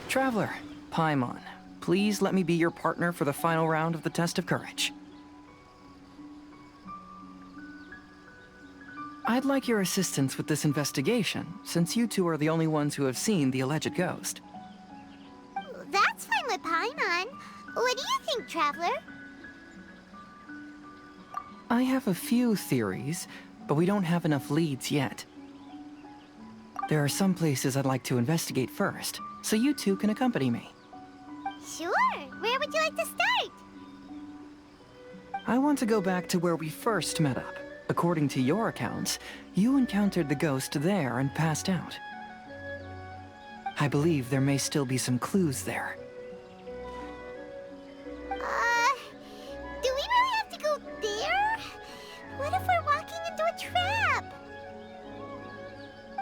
Traveler, Paimon, please let me be your partner for the final round of the test of courage. I'd like your assistance with this investigation, since you two are the only ones who have seen the alleged ghost. That's fine with Paimon. What do you think, Traveler? I have a few theories, but we don't have enough leads yet. There are some places I'd like to investigate first, so you two can accompany me. Sure. Where would you like to start? I want to go back to where we first met up. According to your accounts, you encountered the ghost there and passed out. I believe there may still be some clues there. Do we really have to go there? What if we're walking into a trap?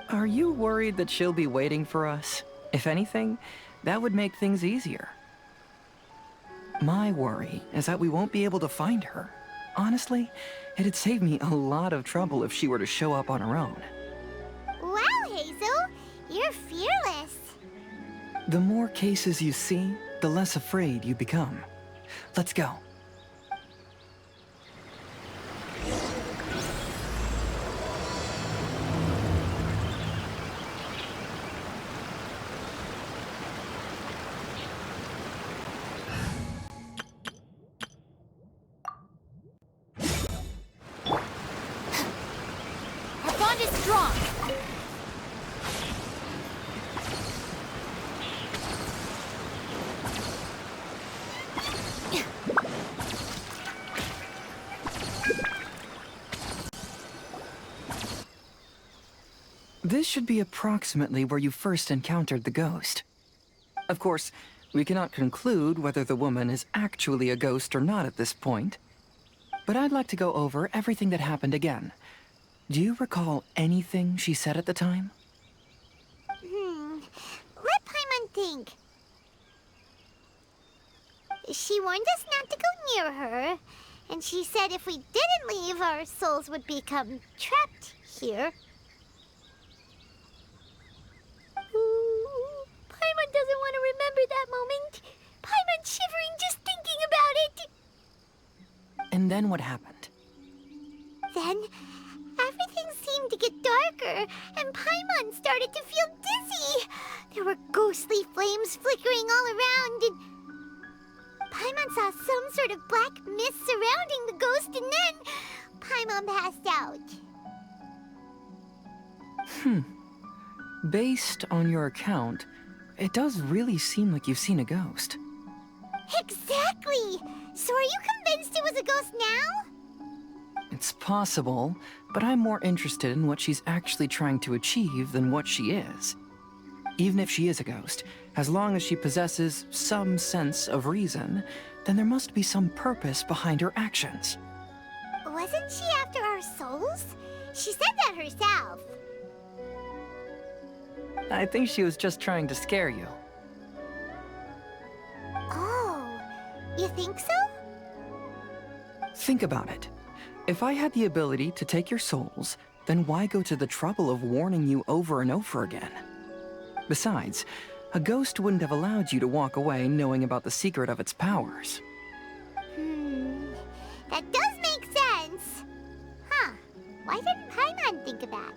Are you worried that she'll be waiting for us? If anything, that would make things easier. My worry is that we won't be able to find her. Honestly, it'd save me a lot of trouble if she were to show up on her own. Wow, Heizou, you're fearless. The more cases you see, the less afraid you become. Let's go. Our bond is strong. This should be approximately where you first encountered the ghost. Of course, we cannot conclude whether the woman is actually a ghost or not at this point. But I'd like to go over everything that happened again. Do you recall anything she said at the time? Let Paimon think. She warned us not to go near her, and she said if we didn't leave, our souls would become trapped here. Ooh, Paimon doesn't want to remember that moment. Paimon's shivering just thinking about it. And then what happened? Then, everything seemed to get darker, and Paimon started to feel dizzy. There were ghostly flames flickering all around, and Paimon saw some sort of black mist surrounding the ghost, and then Paimon passed out. Based on your account, it does really seem like you've seen a ghost. Exactly! So are you convinced it was a ghost now? It's possible, but I'm more interested in what she's actually trying to achieve than what she is. Even if she is a ghost, as long as she possesses some sense of reason, then there must be some purpose behind her actions. Wasn't she after our souls? She said that herself. I think she was just trying to scare you. Oh, you think so? Think about it. If I had the ability to take your souls, then why go to the trouble of warning you over and over again? Besides, a ghost wouldn't have allowed you to walk away knowing about the secret of its powers. That does make sense. Huh, why didn't Paimon think of that?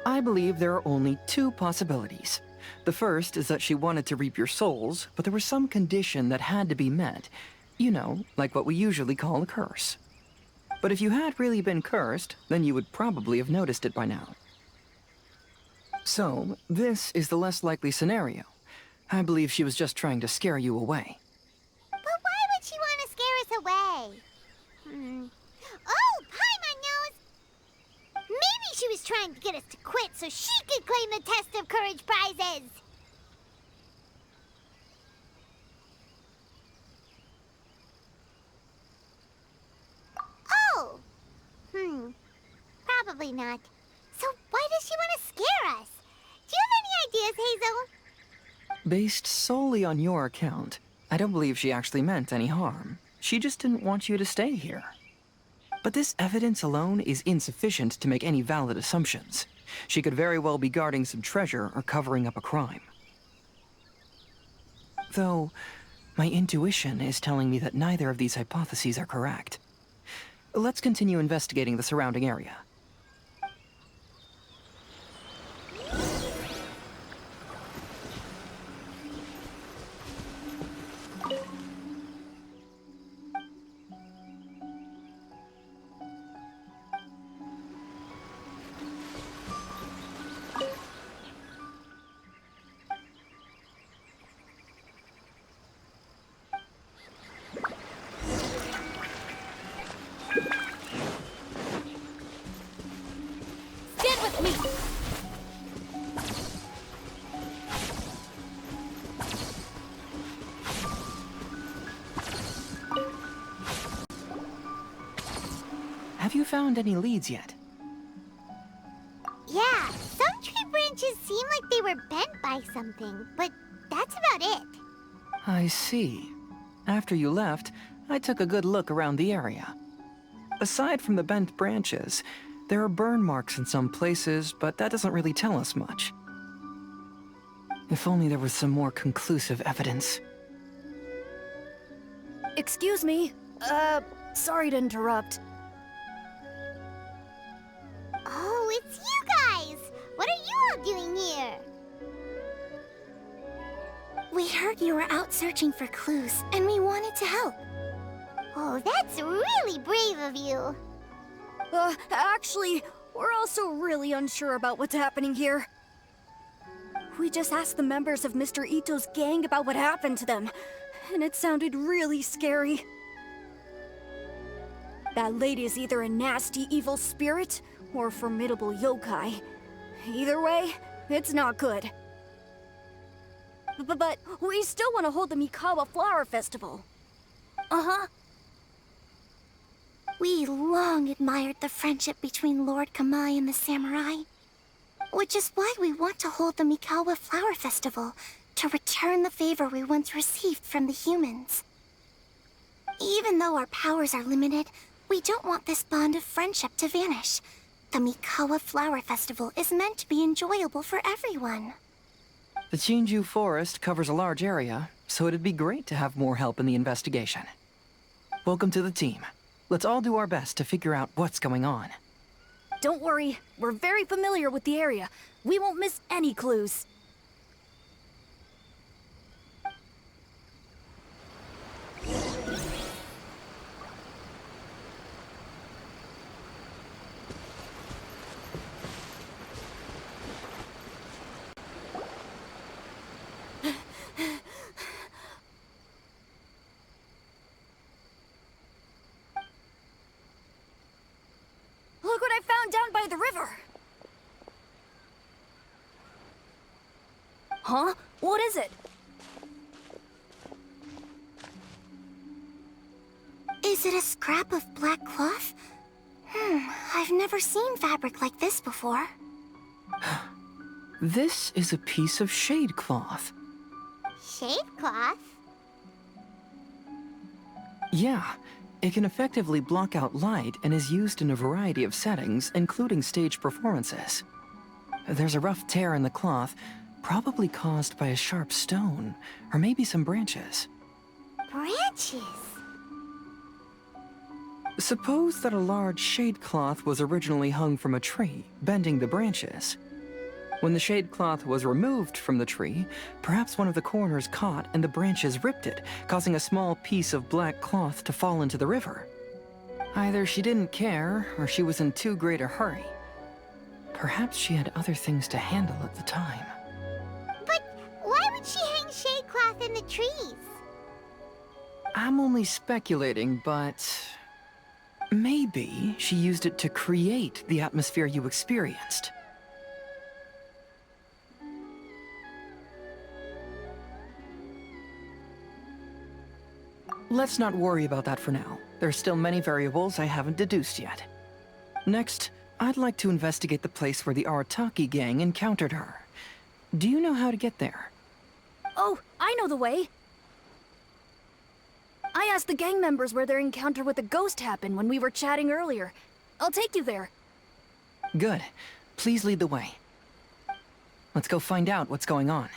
I believe there are only two possibilities. The first is that she wanted to reap your souls, but there was some condition that had to be met. You know, like what we usually call a curse. But if you had really been cursed, then you would probably have noticed it by now. So, this is the less likely scenario. I believe she was just trying to scare you away. But why would she want to scare us away? Oh, Paimon knows! Maybe she was trying to get us to quit so she could claim the Test of Courage prizes! Probably not. So why does she want to scare us? Do you have any ideas, Heizou? Based solely on your account, I don't believe she actually meant any harm. She just didn't want you to stay here. But this evidence alone is insufficient to make any valid assumptions. She could very well be guarding some treasure or covering up a crime. Though, my intuition is telling me that neither of these hypotheses are correct. Let's continue investigating the surrounding area. Have you found any leads yet? Yeah, some tree branches seem like they were bent by something, but that's about it. I see. After you left, I took a good look around the area. Aside from the bent branches, there are burn marks in some places, but that doesn't really tell us much. If only there was some more conclusive evidence. Excuse me. Sorry to interrupt. Oh, it's you guys! What are you all doing here? We heard you were out searching for clues, and we wanted to help. Oh, that's really brave of you. Actually, we're also really unsure about what's happening here. We just asked the members of Mr. Ito's gang about what happened to them, and it sounded really scary. That lady is either a nasty evil spirit or a formidable youkai. Either way, it's not good. But we still want to hold the Mikawa Flower Festival. Uh-huh. We long admired the friendship between Lord Kamai and the samurai, which is why we want to hold the Mikawa Flower Festival to return the favor we once received from the humans. Even though our powers are limited, we don't want this bond of friendship to vanish. The Mikawa Flower Festival is meant to be enjoyable for everyone. The Chinju Forest covers a large area, so it'd be great to have more help in the investigation. Welcome to the team. Let's all do our best to figure out what's going on. Don't worry, we're very familiar with the area. We won't miss any clues. Look what I found down by the river! Huh? What is it? Is it a scrap of black cloth? I've never seen fabric like this before. This is a piece of shade cloth. Shade cloth? Yeah, it can effectively block out light and is used in a variety of settings, including stage performances. There's a rough tear in the cloth, probably caused by a sharp stone, or maybe some branches. Branches? Suppose that a large shade cloth was originally hung from a tree, bending the branches. When the shade cloth was removed from the tree, perhaps one of the corners caught and the branches ripped it, causing a small piece of black cloth to fall into the river. Either she didn't care, or she was in too great a hurry. Perhaps she had other things to handle at the time. But why would she hang shade cloth in the trees? I'm only speculating, but maybe she used it to create the atmosphere you experienced. Let's not worry about that for now. There's still many variables I haven't deduced yet. Next, I'd like to investigate the place where the Arataki gang encountered her. Do you know how to get there? Oh, I know the way. I asked the gang members where their encounter with the ghost happened when we were chatting earlier. I'll take you there. Good. Please lead the way. Let's go find out what's going on.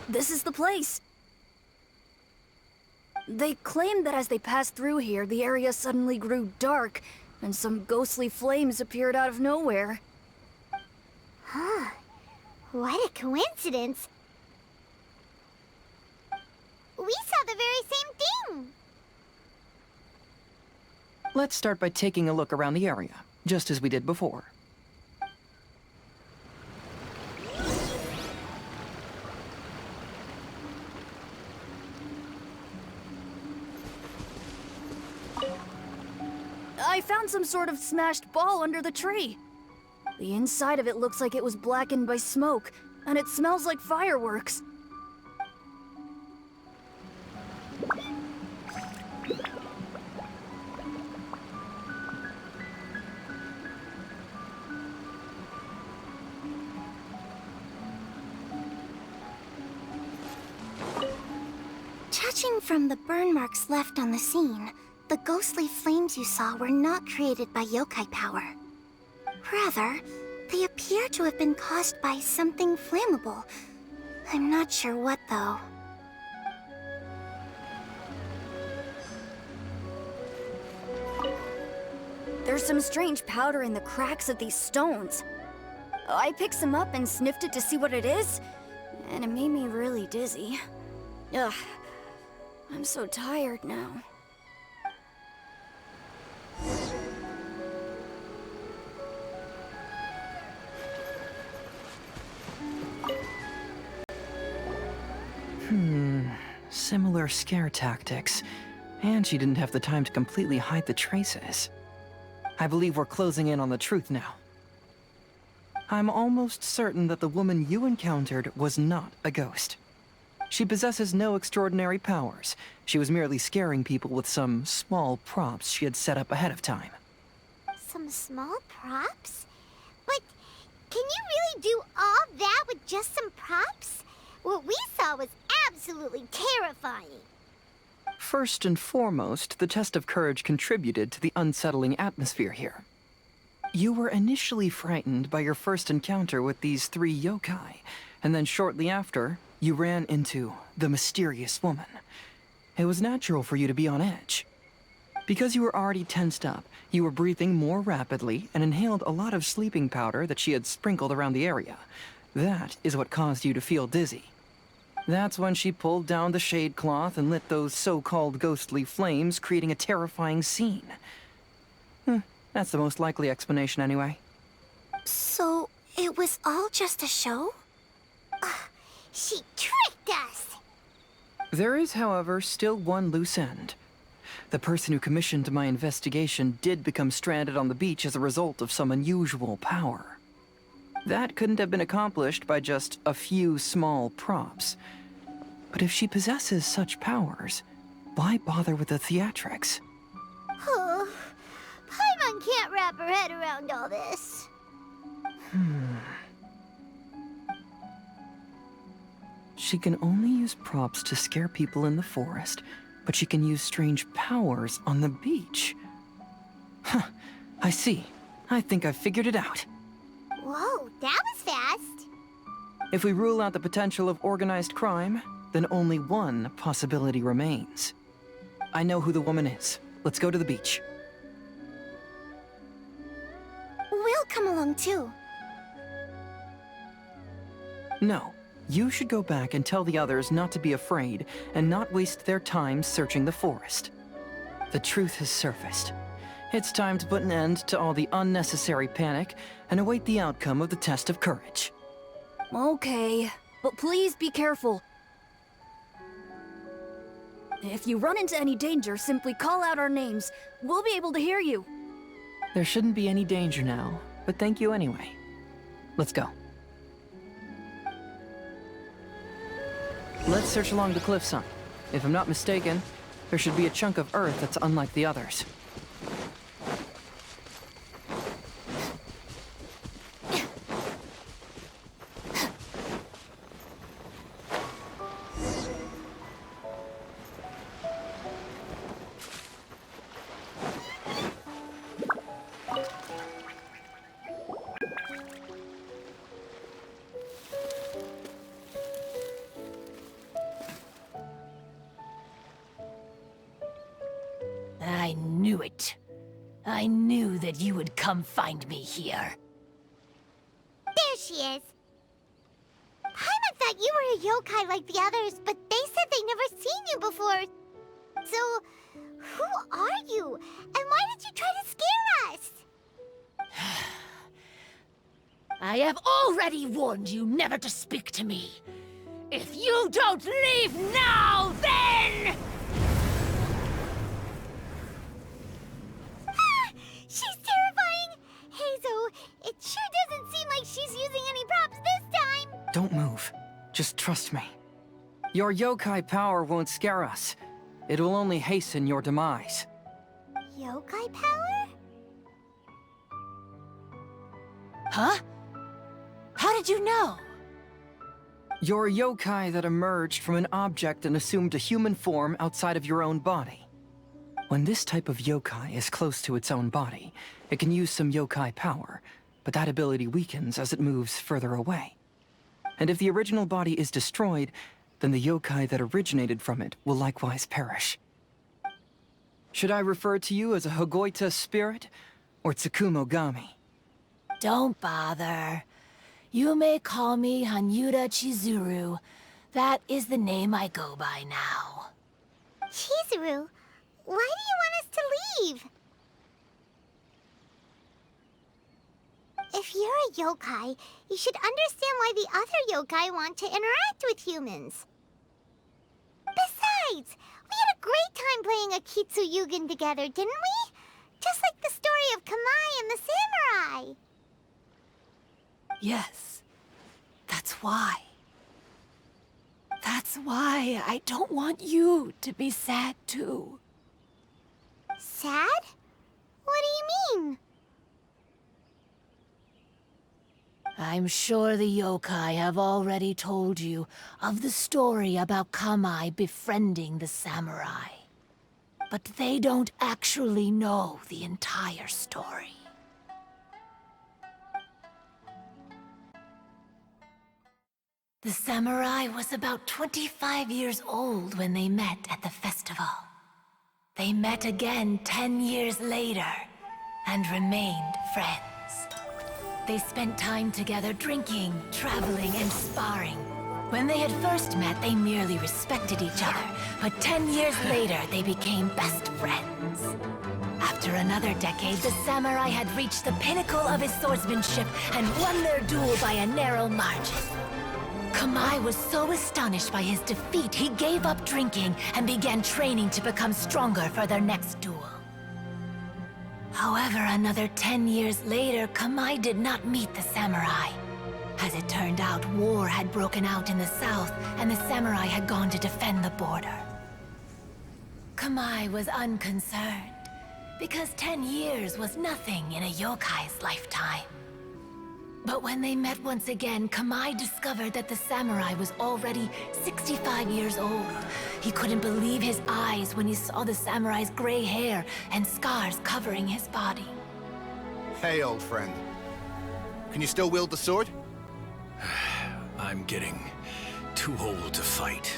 This is the place. They claimed that as they passed through here, the area suddenly grew dark, and some ghostly flames appeared out of nowhere. Huh. What a coincidence. We saw the very same thing. Let's start by taking a look around the area, just as we did before. I found some sort of smashed ball under the tree. The inside of it looks like it was blackened by smoke, and it smells like fireworks. Judging from the burn marks left on the scene, the ghostly flames you saw were not created by yokai power. Rather, they appear to have been caused by something flammable. I'm not sure what, though. There's some strange powder in the cracks of these stones. I picked some up and sniffed it to see what it is, and it made me really dizzy. Ugh, I'm so tired now. Similar scare tactics. And she didn't have the time to completely hide the traces. I believe we're closing in on the truth now. I'm almost certain that the woman you encountered was not a ghost. She possesses no extraordinary powers. She was merely scaring people with some small props she had set up ahead of time. Some small props? But can you really do all that with just some props? What we saw was absolutely terrifying. First and foremost, the test of courage contributed to the unsettling atmosphere here. You were initially frightened by your first encounter with these three yokai, and then shortly after, you ran into the mysterious woman. It was natural for you to be on edge. Because you were already tensed up, you were breathing more rapidly and inhaled a lot of sleeping powder that she had sprinkled around the area. That is what caused you to feel dizzy. That's when she pulled down the shade cloth and lit those so-called ghostly flames, creating a terrifying scene. That's the most likely explanation anyway. So, it was all just a show? She tricked us! There is, however, still one loose end. The person who commissioned my investigation did become stranded on the beach as a result of some unusual power. That couldn't have been accomplished by just a few small props. But if she possesses such powers, why bother with the theatrics? Oh, Paimon can't wrap her head around all this. She can only use props to scare people in the forest, but she can use strange powers on the beach. Huh, I see. I think I've figured it out. Whoa, that was fast. If we rule out the potential of organized crime, then only one possibility remains. I know who the woman is. Let's go to the beach. We'll come along too. No, you should go back and tell the others not to be afraid and not waste their time searching the forest. The truth has surfaced. It's time to put an end to all the unnecessary panic and await the outcome of the test of courage. Okay, but please be careful. If you run into any danger, simply call out our names. We'll be able to hear you. There shouldn't be any danger now, but thank you anyway. Let's go. Let's search along the cliffside. If I'm not mistaken, there should be a chunk of earth that's unlike the others. I knew it. I knew that you would come find me here. There she is. Paimon thought you were a yokai like the others, but they said they never seen you before. So, who are you? And why did you try to scare us? I have already warned you never to speak to me. If you don't leave now, then... She's terrifying! Heizou, it sure doesn't seem like she's using any props this time! Don't move. Just trust me. Your yokai power won't scare us. It will only hasten your demise. Yokai power? Huh? How did you know? You're a yokai that emerged from an object and assumed a human form outside of your own body. When this type of yokai is close to its own body, it can use some yokai power, but that ability weakens as it moves further away. And if the original body is destroyed, then the yokai that originated from it will likewise perish. Should I refer to you as a Hagoita spirit, or Tsukumogami? Don't bother. You may call me Hanyuuda Chizuru. That is the name I go by now. Chizuru, why do you want us to leave? If you're a yokai, you should understand why the other yokai want to interact with humans. Besides, we had a great time playing Akitsu Yugen together, didn't we? Just like the story of Kamai and the samurai. Yes, that's why. That's why I don't want you to be sad too. Sad? What do you mean? I'm sure the yokai have already told you of the story about Kamai befriending the samurai. But they don't actually know the entire story. The samurai was about 25 years old when they met at the festival. They met again 10 years later and remained friends. They spent time together drinking, traveling, and sparring. When they had first met, they merely respected each other, but 10 years later, they became best friends. After another decade, the samurai had reached the pinnacle of his swordsmanship and won their duel by a narrow margin. Kamai was so astonished by his defeat, he gave up drinking and began training to become stronger for their next duel. However, another 10 years later, Kamai did not meet the samurai. As it turned out, war had broken out in the south, and the samurai had gone to defend the border. Kamai was unconcerned, because 10 years was nothing in a yokai's lifetime. But when they met once again, Kamai discovered that the samurai was already 65 years old. He couldn't believe his eyes when he saw the samurai's gray hair and scars covering his body. Hey, old friend. Can you still wield the sword? I'm getting too old to fight.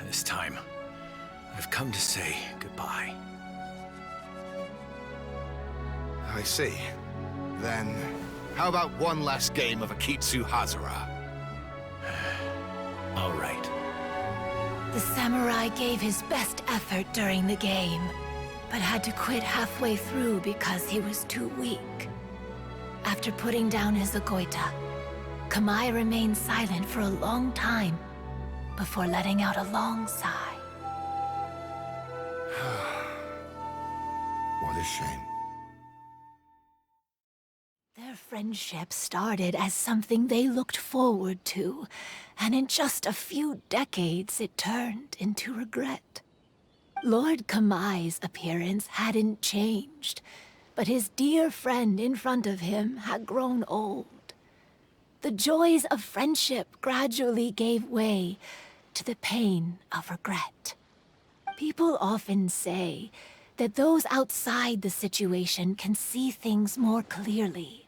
This time, I've come to say goodbye. I see. Then, how about one last game of Akitsu Hazara? All right. The samurai gave his best effort during the game, but had to quit halfway through because he was too weak. After putting down his agoita, Kamai remained silent for a long time before letting out a long sigh. What a shame. Their friendship started as something they looked forward to, and in just a few decades it turned into regret. Lord Kamai's appearance hadn't changed, but his dear friend in front of him had grown old. The joys of friendship gradually gave way to the pain of regret. People often say that those outside the situation can see things more clearly,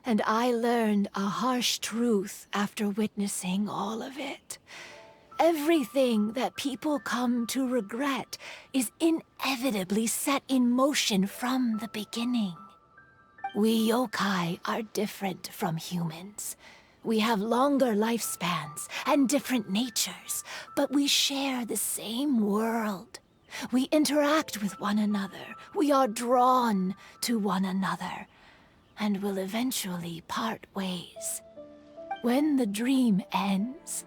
and I learned a harsh truth after witnessing all of it. Everything that people come to regret is inevitably set in motion from the beginning. We yokai are different from humans. We have longer lifespans and different natures, but we share the same world. We interact with one another. We are drawn to one another, and will eventually part ways. When the dream ends,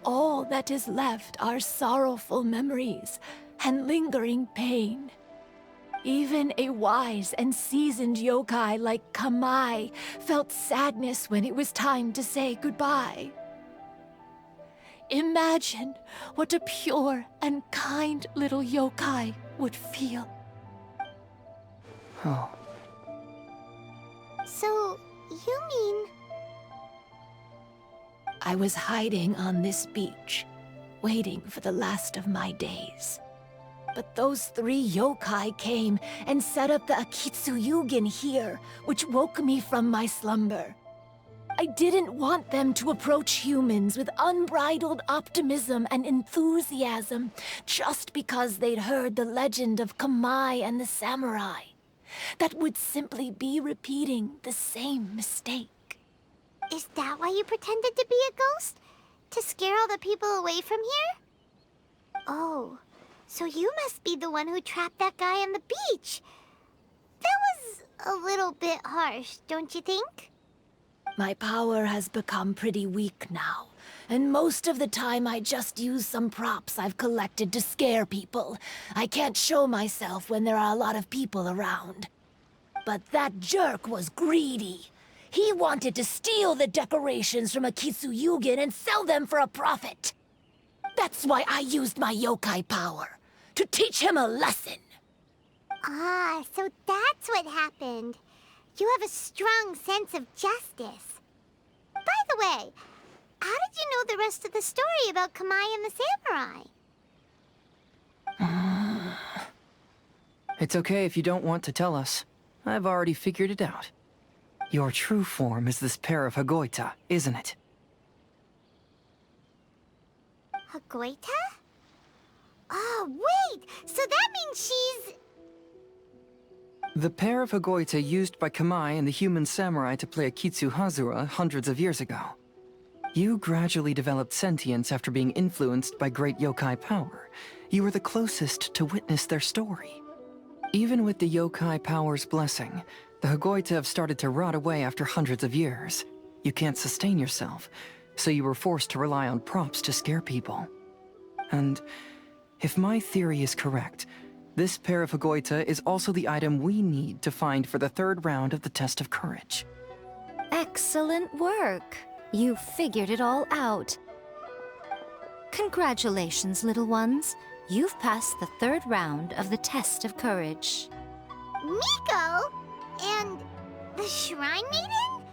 all that is left are sorrowful memories and lingering pain. Even a wise and seasoned yokai like Kamai felt sadness when it was time to say goodbye. Imagine what a pure and kind little yokai would feel. Oh. So, you mean... I was hiding on this beach, waiting for the last of my days. But those 3 yokai came and set up the Akitsu Yugen here, which woke me from my slumber. I didn't want them to approach humans with unbridled optimism and enthusiasm just because they'd heard the legend of Kamai and the samurai. That would simply be repeating the same mistake. Is that why you pretended to be a ghost? To scare all the people away from here? Oh, so you must be the one who trapped that guy on the beach. That was a little bit harsh, don't you think? My power has become pretty weak now, and most of the time I just use some props I've collected to scare people. I can't show myself when there are a lot of people around. But that jerk was greedy. He wanted to steal the decorations from Akitsu Yugen and sell them for a profit. That's why I used my yokai power, to teach him a lesson. Ah, so that's what happened. You have a strong sense of justice. By the way, how did you know the rest of the story about Kamai and the samurai? It's okay if you don't want to tell us. I've already figured it out. Your true form is this pair of Hagoita, isn't it? Hagoita? Oh, wait! So that means she's... The pair of Hagoita used by Kamai and the human samurai to play Akitsu Hazura hundreds of years ago. You gradually developed sentience after being influenced by great yokai power. You were the closest to witness their story. Even with the yokai power's blessing, the Hagoita have started to rot away after hundreds of years. You can't sustain yourself, so you were forced to rely on props to scare people. And if my theory is correct, this pair of Hagoita is also the item we need to find for the 3rd round of the test of courage. Excellent work. You figured it all out. Congratulations, little ones. You've passed the 3rd round of the test of courage. Miko? And the Shrine Maiden?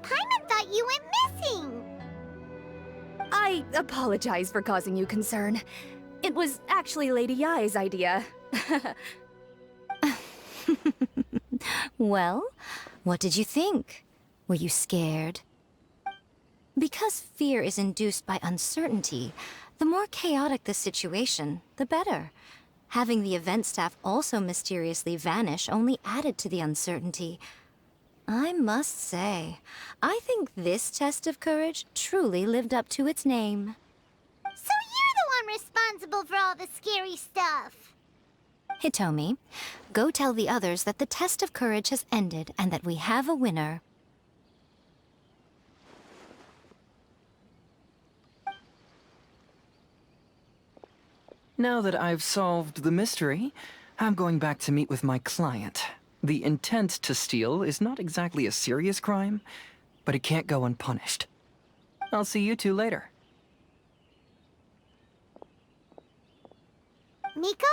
Paimon thought you went missing! I apologize for causing you concern. It was actually Lady Yai's idea. Well, what did you think? Were you scared? Because fear is induced by uncertainty, the more chaotic the situation, the better. Having the event staff also mysteriously vanish only added to the uncertainty. I must say, I think this test of courage truly lived up to its name. So you're the one responsible for all the scary stuff! Hitomi, go tell the others that the test of courage has ended and that we have a winner. Now that I've solved the mystery, I'm going back to meet with my client. The intent to steal is not exactly a serious crime, but it can't go unpunished. I'll see you two later. Miko,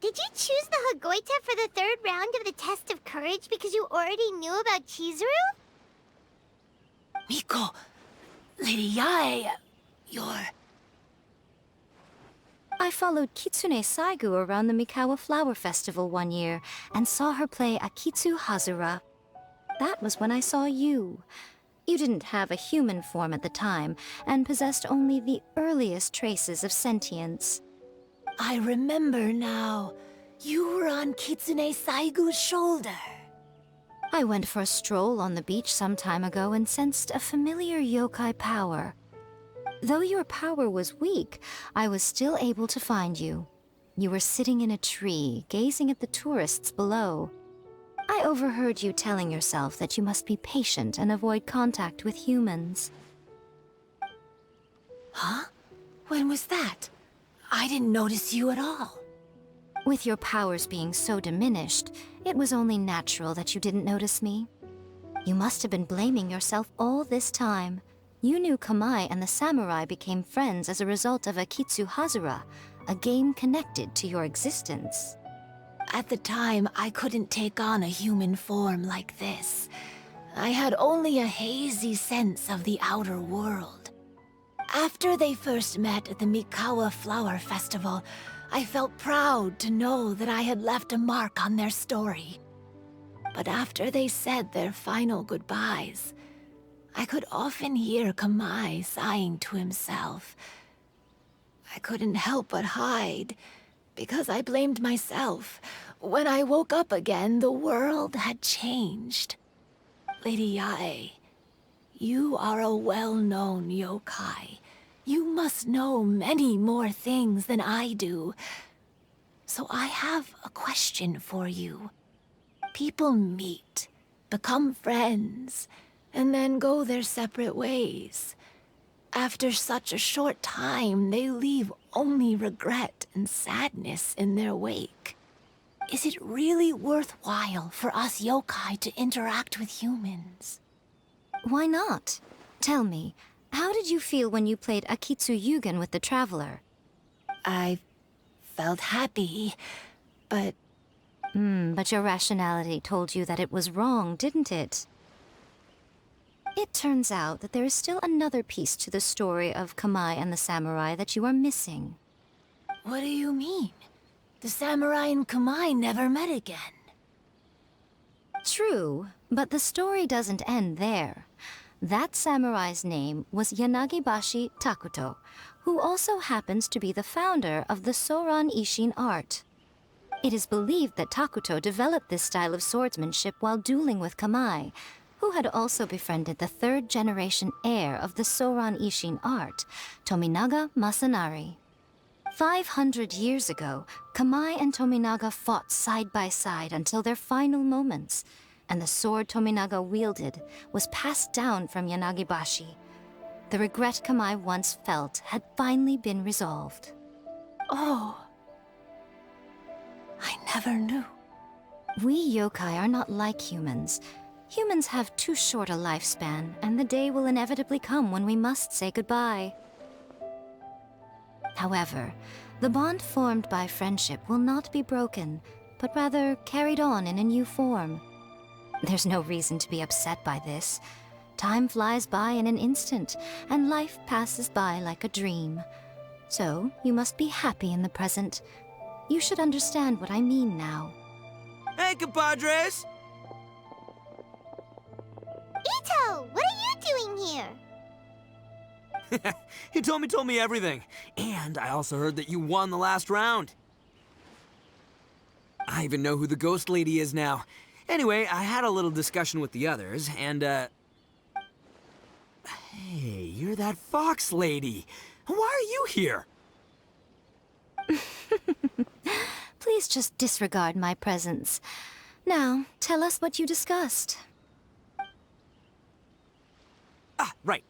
did you choose the Hagoita for the third round of the test of courage because you already knew about Chizuru? Miko, Lady Yae, I followed Kitsune Saigu around the Mikawa Flower Festival one year and saw her play Akitsu Hazura. That was when I saw you. You didn't have a human form at the time and possessed only the earliest traces of sentience. I remember now. You were on Kitsune Saigu's shoulder. I went for a stroll on the beach some time ago and sensed a familiar yokai power. Though your power was weak, I was still able to find you. You were sitting in a tree, gazing at the tourists below. I overheard you telling yourself that you must be patient and avoid contact with humans. Huh? When was that? I didn't notice you at all. With your powers being so diminished, it was only natural that you didn't notice me. You must have been blaming yourself all this time. You knew Kamai and the samurai became friends as a result of Akitsu Hazura, a game connected to your existence. At the time, I couldn't take on a human form like this. I had only a hazy sense of the outer world. After they first met at the Mikawa Flower Festival, I felt proud to know that I had left a mark on their story. But after they said their final goodbyes, I could often hear Kamai sighing to himself. I couldn't help but hide, because I blamed myself. When I woke up again, the world had changed. Lady Yae, you are a well-known yokai. You must know many more things than I do. So I have a question for you. People meet, become friends, and then go their separate ways. After such a short time, they leave only regret and sadness in their wake. Is it really worthwhile for us yokai to interact with humans? Why not? Tell me, how did you feel when you played Akitsu Yugen with the Traveler? I felt happy, but... But your rationality told you that it was wrong, didn't it? It turns out that there is still another piece to the story of Kamai and the samurai that you are missing. What do you mean? The samurai and Kamai never met again. True, but the story doesn't end there. That samurai's name was Yanagibashi Takuto, who also happens to be the founder of the Soran Ishin art. It is believed that Takuto developed this style of swordsmanship while dueling with Kamai, who had also befriended the third-generation heir of the Soran Ishin art, Tominaga Masanari. 500 years ago, Kamai and Tominaga fought side by side until their final moments, and the sword Tominaga wielded was passed down from Yanagibashi. The regret Kamai once felt had finally been resolved. Oh. I never knew. We yokai are not like humans. Humans have too short a lifespan, and the day will inevitably come when we must say goodbye. However, the bond formed by friendship will not be broken, but rather carried on in a new form. There's no reason to be upset by this. Time flies by in an instant, and life passes by like a dream. So, you must be happy in the present. You should understand what I mean now. Hey, compadres! Ito, what are you doing here? Hitomi told me everything. And I also heard that you won the last round. I even know who the ghost lady is now. Anyway, I had a little discussion with the others, and, Hey, you're that fox lady. Why are you here? Please just disregard my presence. Now, tell us what you discussed. Ah, right.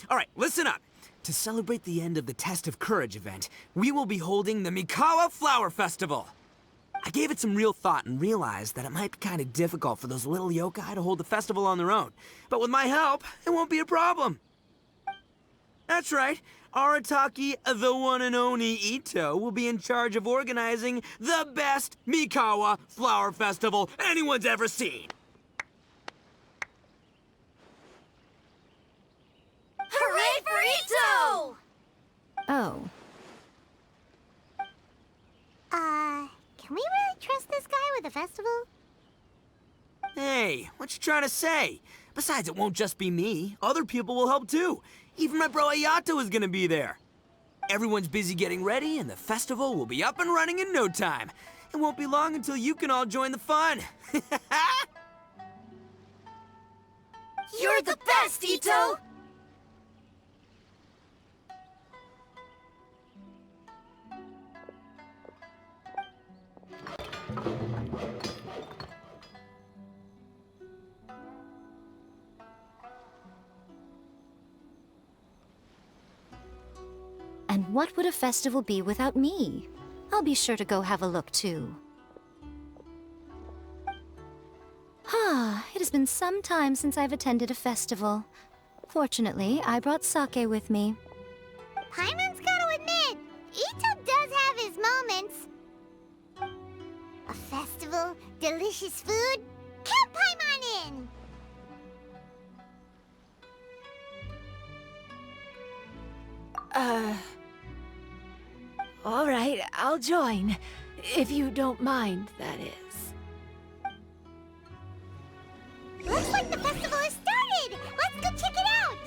All right, listen up. To celebrate the end of the Test of Courage event, we will be holding the Mikawa Flower Festival. I gave it some real thought and realized that it might be kind of difficult for those little yokai to hold the festival on their own. But with my help, it won't be a problem. That's right. Arataki, the one and only Ito, will be in charge of organizing the best Mikawa Flower Festival anyone's ever seen. Hooray for Ito! Oh. Can we really trust this guy with the festival? Hey, what you trying to say? Besides, it won't just be me. Other people will help too. Even my bro Ayato is gonna be there. Everyone's busy getting ready, and the festival will be up and running in no time. It won't be long until you can all join the fun. You're the best, Ito! And what would a festival be without me? I'll be sure to go have a look too. It has been some time since I've attended a festival. Fortunately, I brought sake with me. Paimon's gotta admit, Ito does have his moments. A festival, delicious food, count Paimon in! All right, I'll join. If you don't mind, that is. Looks like the festival has started! Let's go check it out!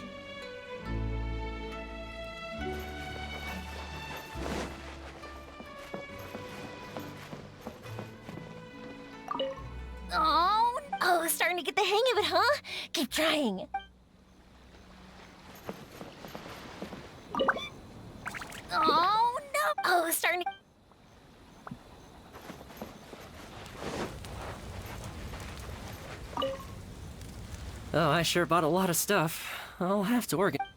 Oh, starting to get the hang of it, huh? Keep trying. Oh, no! Oh, starting to... Oh, I sure bought a lot of stuff. I'll have to organize.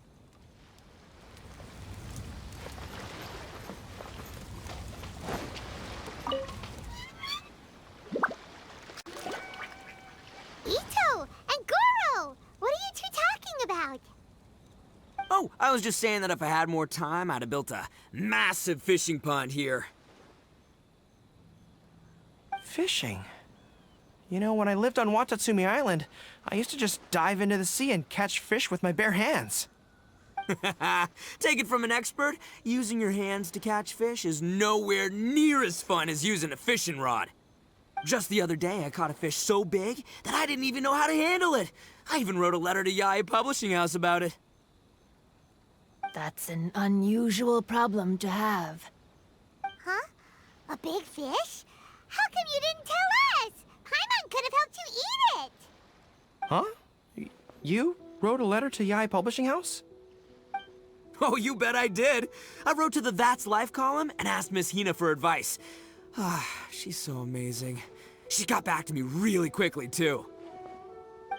Ito and Goro! What are you two talking about? Oh, I was just saying that if I had more time, I'd have built a massive fishing pond here. Fishing? You know, when I lived on Watatsumi Island, I used to just dive into the sea and catch fish with my bare hands. Take it from an expert, using your hands to catch fish is nowhere near as fun as using a fishing rod. Just the other day, I caught a fish so big that I didn't even know how to handle it. I even wrote a letter to Yae Publishing House about it. That's an unusual problem to have. Huh? A big fish? How come you didn't tell us? Paimon could have helped you eat it! Huh? You wrote a letter to Yae Publishing House? Oh, you bet I did. I wrote to the That's Life column and asked Miss Hina for advice. She's so amazing. She got back to me really quickly, too.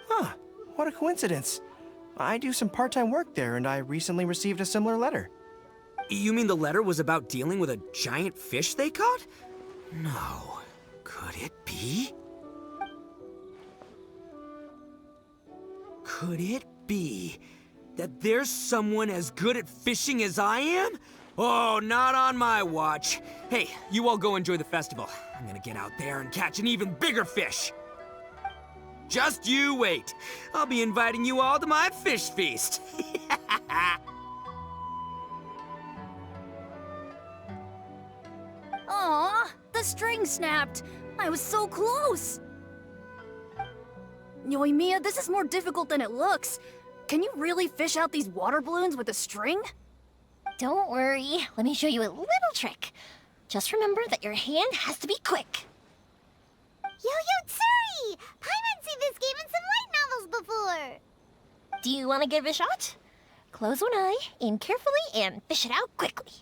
Huh, what a coincidence. I do some part-time work there, and I recently received a similar letter. You mean the letter was about dealing with a giant fish they caught? No. Could it be? Could it be that there's someone as good at fishing as I am? Oh, not on my watch. Hey, you all go enjoy the festival. I'm gonna get out there and catch an even bigger fish. Just you wait. I'll be inviting you all to my fish feast. Aw, the string snapped. I was so close. Yoimiya, this is more difficult than it looks. Can you really fish out these water balloons with a string? Don't worry. Let me show you a little trick. Just remember that your hand has to be quick. Yo-Yo Tsuri! Paimon's seen this game in some light novels before! Do you want to give it a shot? Close one eye, aim carefully, and fish it out quickly.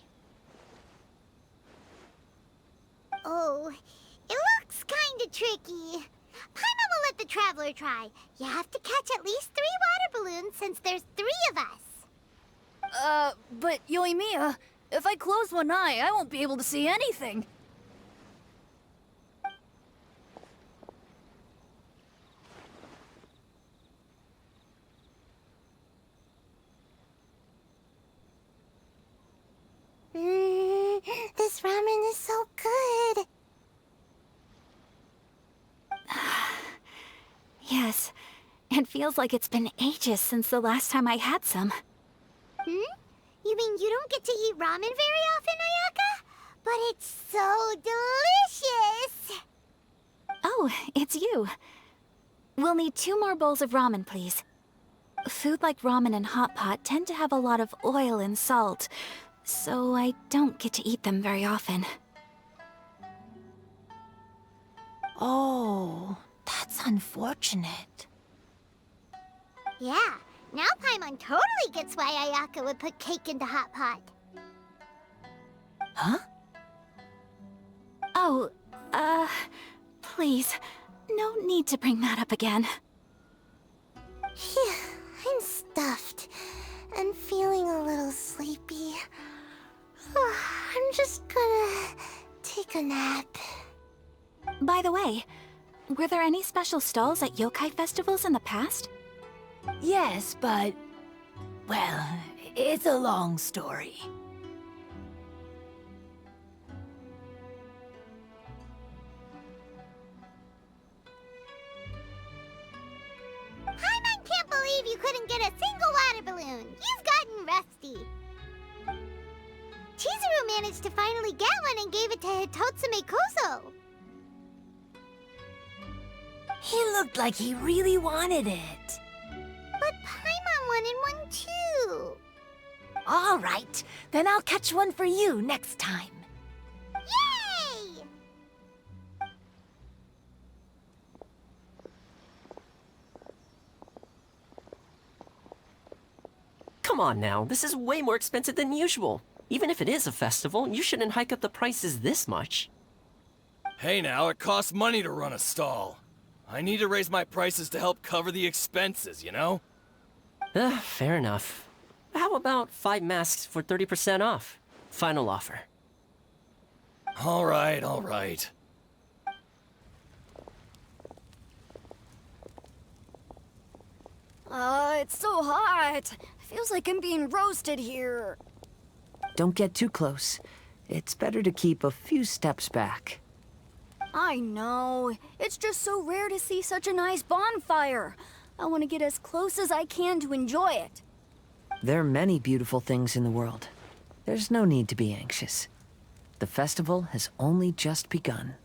Oh, it looks kinda tricky. Paimon will let the traveler try. You have to catch at least 3 water balloons since there's 3 of us. But Yoimiya, if I close one eye, I won't be able to see anything. This ramen is so good. Yes, it feels like it's been ages since the last time I had some. You mean you don't get to eat ramen very often, Ayaka? But it's so delicious! Oh, it's you. We'll need 2 more bowls of ramen, please. Food like ramen and hot pot tend to have a lot of oil and salt, so I don't get to eat them very often. Oh, that's unfortunate. Yeah, now Paimon totally gets why Ayaka would put cake in the hot pot. Huh? Oh, please, no need to bring that up again. Phew, I'm stuffed and feeling a little sleepy. I'm just gonna take a nap. By the way, were there any special stalls at yokai festivals in the past? Yes, but... well, it's a long story. Paimon can't believe you couldn't get a single water balloon. You've gotten rusty. Chizuru managed to finally get one and gave it to Hitotsume Kozo. He looked like he really wanted it. But Paimon wanted one too. All right, then I'll catch one for you next time. Yay! Come on now, this is way more expensive than usual. Even if it is a festival, you shouldn't hike up the prices this much. Hey now, it costs money to run a stall. I need to raise my prices to help cover the expenses, you know? Fair enough. How about 5 masks for 30% off? Final offer. All right, all right. It's so hot. Feels like I'm being roasted here. Don't get too close. It's better to keep a few steps back. I know. It's just so rare to see such a nice bonfire. I want to get as close as I can to enjoy it. There are many beautiful things in the world. There's no need to be anxious. The festival has only just begun.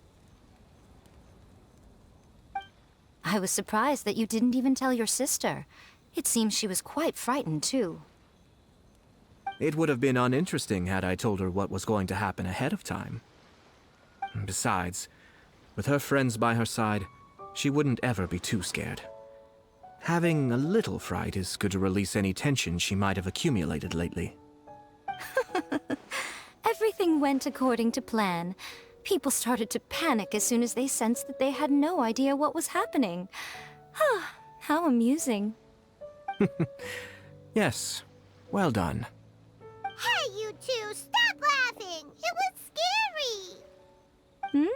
I was surprised that you didn't even tell your sister. It seems she was quite frightened, too. It would have been uninteresting had I told her what was going to happen ahead of time. Besides, with her friends by her side, she wouldn't ever be too scared. Having a little fright is good to release any tension she might have accumulated lately. Everything went according to plan. People started to panic as soon as they sensed that they had no idea what was happening. How amusing. Yes, well done. Hey, you two, stop laughing! It was scary!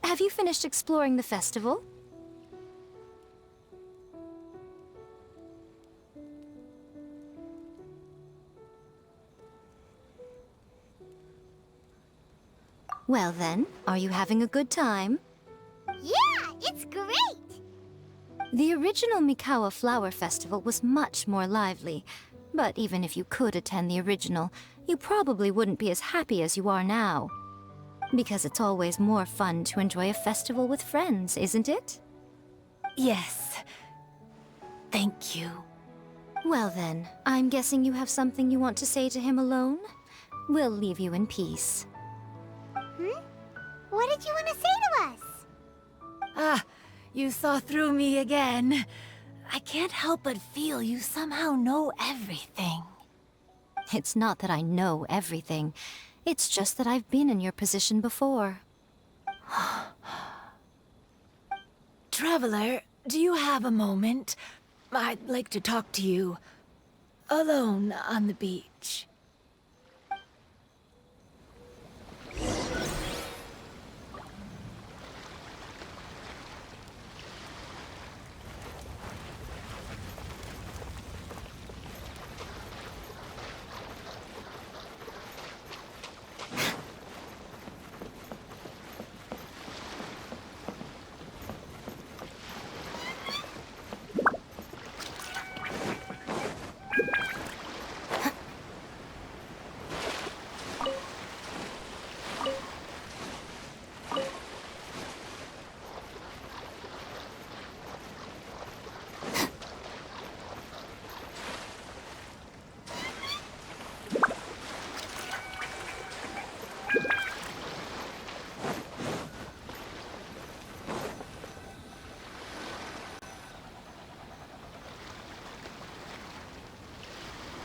Have you finished exploring the festival? Well then, are you having a good time? Yeah, it's great! The original Mikawa Flower Festival was much more lively, but even if you could attend the original, you probably wouldn't be as happy as you are now. Because it's always more fun to enjoy a festival with friends, isn't it? Yes. Thank you. Well then, I'm guessing you have something you want to say to him alone? We'll leave you in peace. What did you want to say to us? Ah, you saw through me again. I can't help but feel you somehow know everything. It's not that I know everything. It's just that I've been in your position before. Traveler, do you have a moment? I'd like to talk to you. Alone on the beach. much.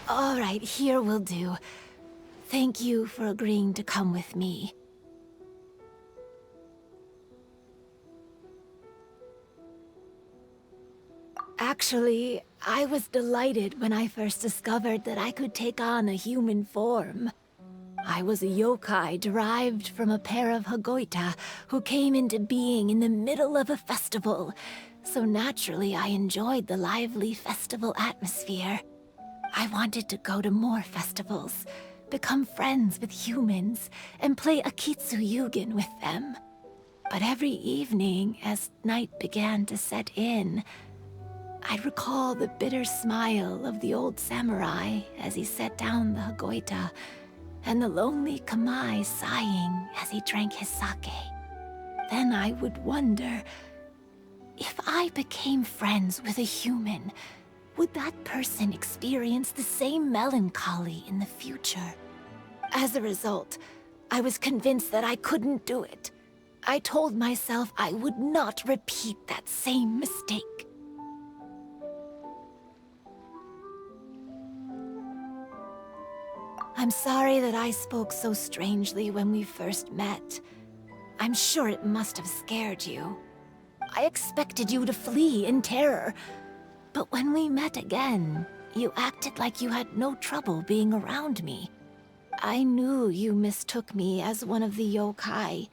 All right, here will do. Thank you for agreeing to come with me. Actually, I was delighted when I first discovered that I could take on a human form. I was a yokai derived from a pair of Hagoita who came into being in the middle of a festival, so naturally I enjoyed the lively festival atmosphere. I wanted to go to more festivals, become friends with humans, and play Akitsu Yugen with them. But every evening, as night began to set in, I'd recall the bitter smile of the old samurai as he set down the Hagoita, and the lonely Kamae sighing as he drank his sake. Then I would wonder, if I became friends with a human, would that person experience the same melancholy in the future? As a result, I was convinced that I couldn't do it. I told myself I would not repeat that same mistake. I'm sorry that I spoke so strangely when we first met. I'm sure it must have scared you. I expected you to flee in terror. But when we met again, you acted like you had no trouble being around me. I knew you mistook me as one of the yokai,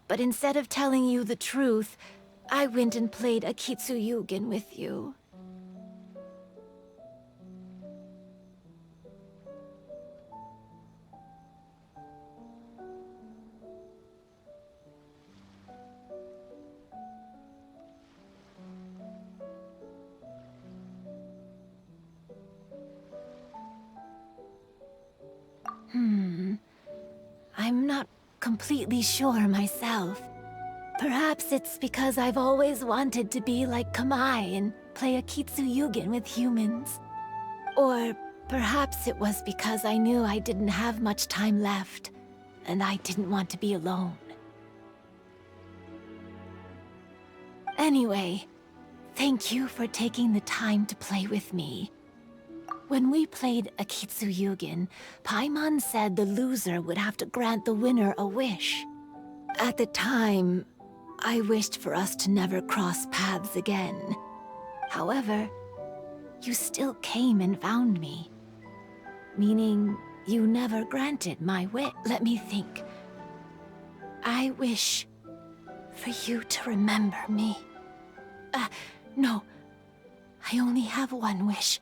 but instead of telling you the truth, I went and played Akitsu Yugen with you. I'm not completely sure myself. Perhaps it's because I've always wanted to be like Kamae and play Akitsu Yugen with humans. Or perhaps it was because I knew I didn't have much time left, and I didn't want to be alone. Anyway, thank you for taking the time to play with me. When we played Akitsu Yugen, Paimon said the loser would have to grant the winner a wish. At the time, I wished for us to never cross paths again. However, you still came and found me. Meaning, you never granted my wish. Let me think. I wish for you to remember me. No. I only have one wish.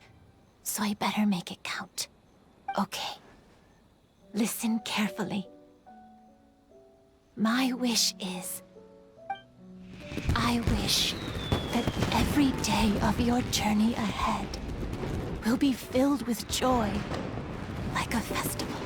So I better make it count. Okay. Listen carefully. My wish is... I wish that every day of your journey ahead will be filled with joy, like a festival.